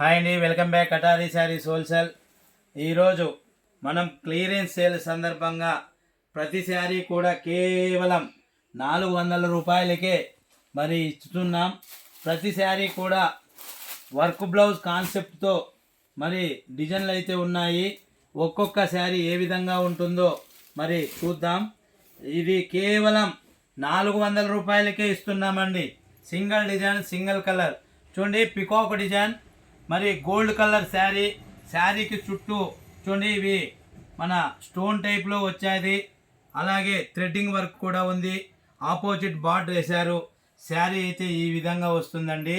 Hi అండి, welcome back కటారీ saris wholesale. ఈరోజు మనం క్లియరెన్స్ సేల్ సందర్భంగా ప్రతి శారీ కూడా కేవలం 400 రూపాయలకే మరి ఇస్తున్నాం. ప్రతి శారీ కూడా వర్క్ బ్లౌజ్ కాన్సెప్ట్తో మరి డిజైన్లు అయితే ఉన్నాయి. ఒక్కొక్క శారీ ఏ విధంగా ఉంటుందో మరి చూద్దాం. ఇది కేవలం 400 రూపాయలకే ఇస్తున్నామండి. Single design, single colour. చూడండి, పికాక్ డిజైన్, మరి గోల్డ్ కలర్ శారీకి చుట్టూ చూడండి ఇవి మన స్టోన్ టైప్లో వచ్చేది. అలాగే థ్రెడ్డింగ్ వర్క్ కూడా ఉంది. ఆపోజిట్ బార్డర్ వేశారు. శారీ అయితే ఈ విధంగా వస్తుందండి.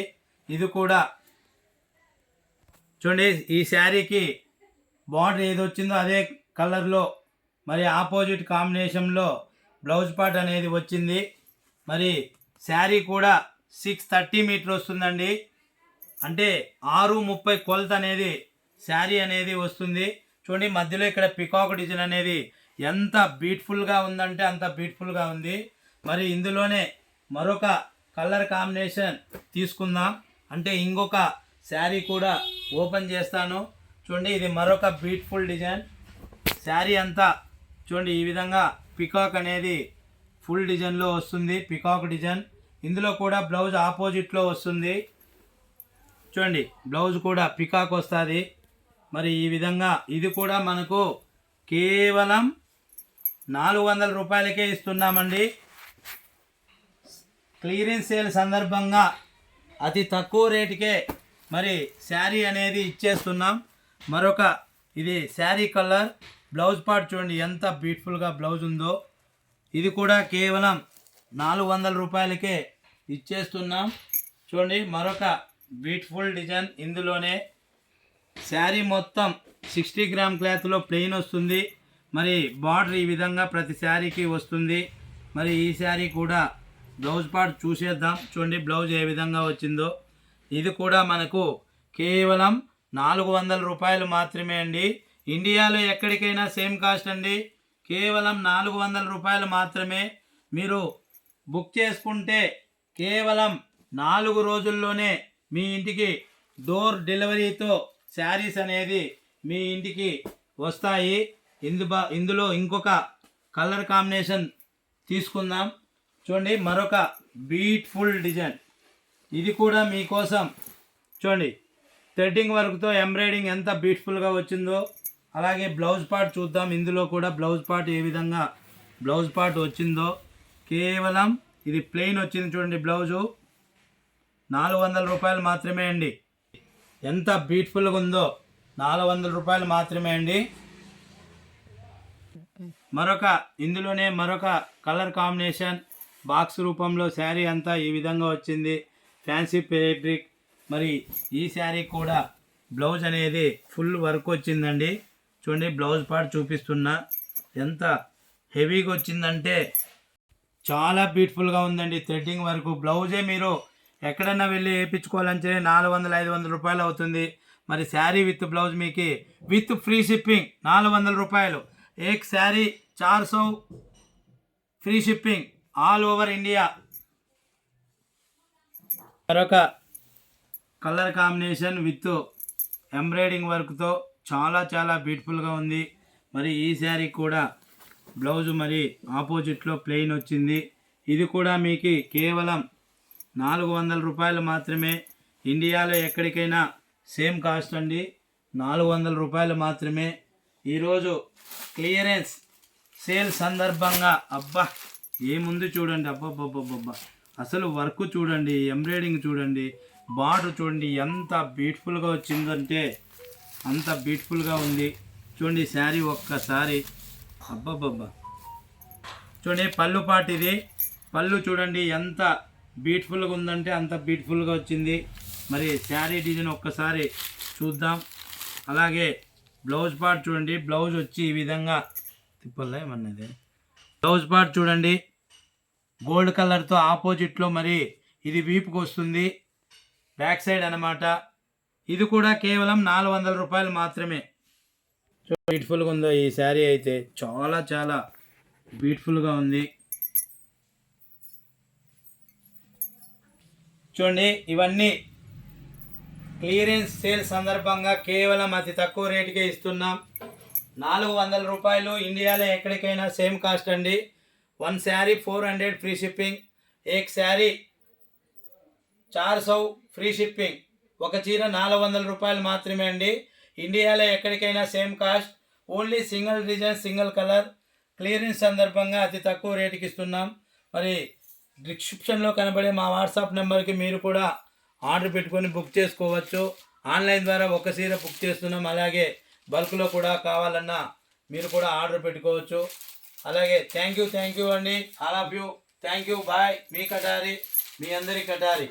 ఇది కూడా చూడండి, ఈ శారీకి బార్డర్ ఏది వచ్చిందో అదే కలర్లో మరి ఆపోజిట్ కాంబినేషన్లో బ్లౌజ్ పార్ట్ అనేది వచ్చింది. మరి శారీ కూడా 630 మీటర్ వస్తుందండి. అంటే 6:30 కొలత అనేది శారీ అనేది వస్తుంది. చూడండి, మధ్యలో ఇక్కడ పికాక్ డిజైన్ అనేది ఎంత బ్యూటిఫుల్గా ఉందంటే అంత బ్యూటిఫుల్గా ఉంది. మరి ఇందులోనే మరొక కలర్ కాంబినేషన్ తీసుకుందాం. అంటే ఇంకొక శారీ కూడా ఓపెన్ చేస్తాను. చూడండి, ఇది మరొక బ్యూటిఫుల్ డిజైన్. శారీ అంతా చూడండి ఈ విధంగా పికాక్ అనేది ఫుల్ డిజైన్లో వస్తుంది. Peacock design. ఇందులో కూడా బ్లౌజ్ ఆపోజిట్లో వస్తుంది. చూడండి, బ్లౌజ్ కూడా పికాక్ వస్తుంది. మరి ఈ విధంగా ఇది కూడా మనకు కేవలం 400 రూపాయలకే ఇస్తున్నామండి. క్లియరెన్స్ సేల్ సందర్భంగా అతి తక్కువ రేటుకే మరి శారీ అనేది ఇచ్చేస్తున్నాం. మరొక ఇది శారీ కలర్. బ్లౌజ్ పార్ట్ చూడండి ఎంత బ్యూటిఫుల్గా బ్లౌజ్ ఉందో. ఇది కూడా కేవలం 400 రూపాయలకే ఇచ్చేస్తున్నాం. చూడండి, మరొక బ్యూటిఫుల్ డిజైన్. ఇందులోనే శారీ మొత్తం 60 గ్రామ్ క్లాత్లో ప్లెయిన్ వస్తుంది. మరి బార్డర్ ఈ విధంగా ప్రతి శారీకి వస్తుంది. మరి ఈ శారీ కూడా బ్లౌజ్ పార్ట్ చూసేద్దాం. చూడండి, బ్లౌజ్ ఏ విధంగా వచ్చిందో. ఇది కూడా మనకు కేవలం 400 రూపాయలు మాత్రమే అండి. ఇండియాలో ఎక్కడికైనా సేమ్ కాస్ట్ అండి. కేవలం 400 రూపాయలు మాత్రమే. మీరు బుక్ చేసుకుంటే కేవలం 4 రోజుల్లోనే మీ ఇంటికి డోర్ డెలివరీతో శారీస్ అనేది మీ ఇంటికి వస్తాయి. ఇందులో ఇంకొక కలర్ కాంబినేషన్ తీసుకుందాం. చూడండి, మరొక బ్యూటిఫుల్ డిజైన్. ఇది కూడా మీకోసం. చూడండి, థ్రెడ్డింగ్ వర్క్తో ఎంబ్రాయిడింగ్ ఎంత బ్యూటిఫుల్గా వచ్చిందో. అలాగే బ్లౌజ్ పార్ట్ చూద్దాం. ఇందులో కూడా బ్లౌజ్ పార్ట్ ఏ విధంగా బ్లౌజ్ పార్ట్ వచ్చిందో. కేవలం ఇది ప్లెయిన్ వచ్చింది. చూడండి, బ్లౌజు 400 రూపాయలు మాత్రమే అండి. ఎంత బ్యూటిఫుల్గా ఉందో. 400 రూపాయలు మాత్రమే అండి. ఇందులోనే మరొక కలర్ కాంబినేషన్ బాక్స్ రూపంలో శారీ అంతా ఈ విధంగా వచ్చింది. Fancy fabric. మరి ఈ శారీ కూడా బ్లౌజ్ అనేది ఫుల్ వర్క్ వచ్చిందండి. చూడండి, బ్లౌజ్ పార్ట్ చూపిస్తున్నా. ఎంత హెవీగా వచ్చిందంటే చాలా బ్యూటిఫుల్గా ఉందండి. Threading work. బ్లౌజే మీరు ఎక్కడన్నా వెళ్ళి వేయించుకోవాలంటే 400-500 రూపాయలు అవుతుంది. మరి శారీ విత్ బ్లౌజ్ మీకు విత్ ఫ్రీ షిప్పింగ్ 400 రూపాయలు. ఏక్ sari 400 free shipping all over India. మరొక కలర్ కాంబినేషన్ విత్ ఎంబ్రాయిడింగ్ వర్క్తో చాలా బ్యూటిఫుల్గా ఉంది. మరి ఈ శారీ కూడా బ్లౌజ్ మరి ఆపోజిట్లో ప్లెయిన్ వచ్చింది. ఇది కూడా మీకు కేవలం 400 రూపాయలు మాత్రమే. ఇండియాలో ఎక్కడికైనా సేమ్ కాస్ట్ అండి. 400 రూపాయలు మాత్రమే. ఈరోజు క్లియరెన్స్ సేల్ సందర్భంగా అబ్బా ఏముంది చూడండి. అబ్బబ్బబ్బబ్బబ్బా, అసలు వర్క్ చూడండి, ఎంబ్రాయిడింగ్ చూడండి, బార్డర్ చూడండి ఎంత బ్యూటిఫుల్గా వచ్చిందంటే అంత బ్యూటిఫుల్గా ఉంది. చూడండి శారీ ఒక్కసారి. అబ్బబ్బబ్బా, చూడండి పళ్ళు పాటు. ఇది పళ్ళు చూడండి ఎంత బ్యూటిఫుల్గా ఉందంటే అంత బ్యూటిఫుల్గా వచ్చింది. మరి శారీ డిజైన్ ఒక్కసారి చూద్దాం. అలాగే బ్లౌజ్ పార్ట్ చూడండి. బ్లౌజ్ వచ్చి ఈ విధంగా తిప్పలే ఏమన్నది. బ్లౌజ్ పార్ట్ చూడండి గోల్డ్ కలర్తో ఆపోజిట్లో మరి ఇది వీపుకి వస్తుంది. బ్యాక్ సైడ్ అన్నమాట. ఇది కూడా కేవలం 400 రూపాయలు మాత్రమే. బ్యూటిఫుల్గా ఉందో ఈ శారీ అయితే. చాలా బ్యూటిఫుల్గా ఉంది. చూడండి, ఇవన్నీ క్లియరెన్స్ సేల్ సందర్భంగా కేవలం అతి తక్కువ రేటుకే ఇస్తున్నాం. 400 రూపాయలు. ఇండియాలో ఎక్కడికైనా సేమ్ కాస్ట్ అండి. 1 శారీ 400 ఫ్రీ షిప్పింగ్. ఏక్ శారీ 400 ఫ్రీ షిప్పింగ్. ఒక చీర 400 రూపాయలు మాత్రమే అండి. ఇండియాలో ఎక్కడికైనా same cost. Only single design single colour. Clearance సందర్భంగా అతి తక్కువ రేటుకి ఇస్తున్నాం. మరి డిస్క్రిప్షన్లో కనబడే మా వాట్సాప్ నెంబర్కి మీరు కూడా ఆర్డర్ పెట్టుకొని బుక్ చేసుకోవచ్చు. ఆన్లైన్ ద్వారా ఒక చీర బుక్ చేస్తున్నాం. అలాగే బల్క్లో కూడా కావాలన్నా మీరు కూడా ఆర్డర్ పెట్టుకోవచ్చు. అలాగే థ్యాంక్ యూ అండి. All of you. Thank you. Bye. మీ కటారి, మీ అందరి కటారి.